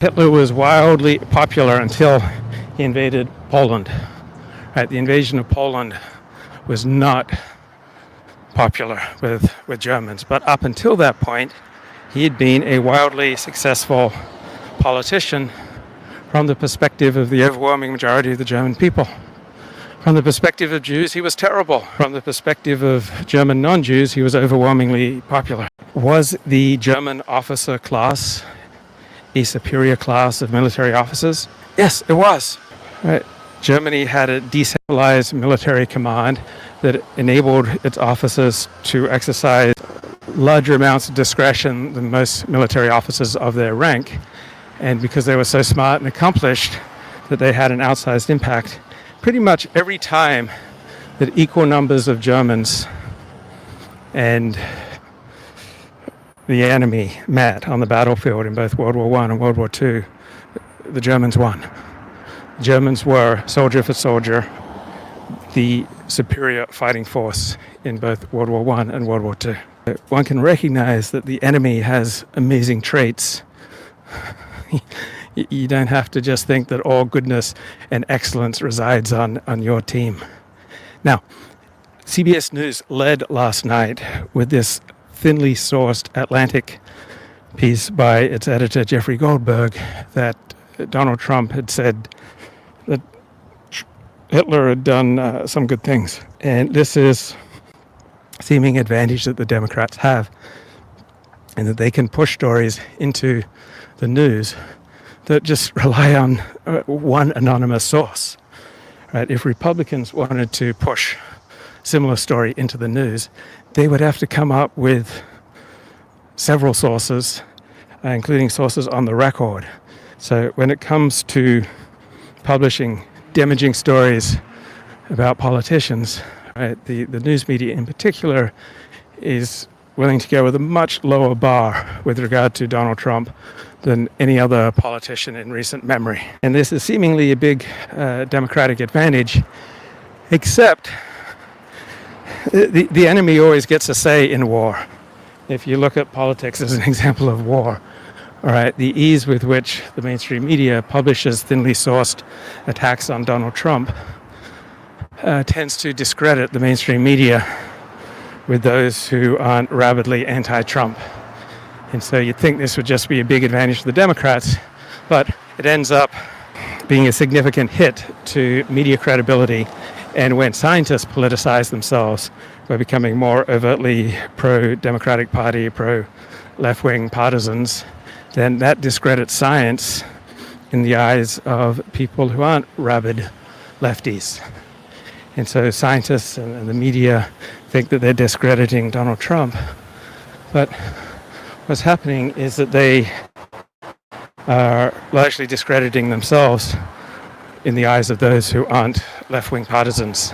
Hitler was wildly popular until he invaded Poland. Right, the invasion of Poland was not popular with Germans, but up until that point, he had been a wildly successful politician from the perspective of the overwhelming majority of the German people. From the perspective of Jews, he was terrible. From the perspective of German non-Jews, he was overwhelmingly popular. Was the German officer class a superior class of military officers? Yes, it was. Right. Germany had a decentralized military command that enabled its officers to exercise larger amounts of discretion than most military officers of their rank. And because they were so smart and accomplished, that they had an outsized impact pretty much every time that equal numbers of Germans and the enemy met on the battlefield in both World War I and World War II, the Germans won. The Germans were, soldier for soldier, the superior fighting force in both World War I and World War II. One can recognize that the enemy has amazing traits. You don't have to just think that all goodness and excellence resides on your team. Now, CBS News led last night with this thinly sourced Atlantic piece by its editor Jeffrey Goldberg that Donald Trump had said that Hitler had done some good things. And this is a seeming advantage that the Democrats have, and that they can push stories into the news that just rely on one anonymous source. Right? If Republicans wanted to push similar story into the news, they would have to come up with several sources, including sources on the record. So when it comes to publishing damaging stories about politicians, right, the news media in particular is willing to go with a much lower bar with regard to Donald Trump than any other politician in recent memory. And this is seemingly a big Democratic advantage, except the enemy always gets a say in war. If you look at politics as an example of war, all right, the ease with which the mainstream media publishes thinly sourced attacks on Donald Trump tends to discredit the mainstream media with those who aren't rabidly anti-Trump. And so you'd think this would just be a big advantage for the Democrats, but it ends up being a significant hit to media credibility. And when scientists politicize themselves by becoming more overtly pro-Democratic Party, pro-left-wing partisans, then that discredits science in the eyes of people who aren't rabid lefties. And so scientists and the media think that they're discrediting Donald Trump. But what's happening is that they are largely discrediting themselves in the eyes of those who aren't left-wing partisans.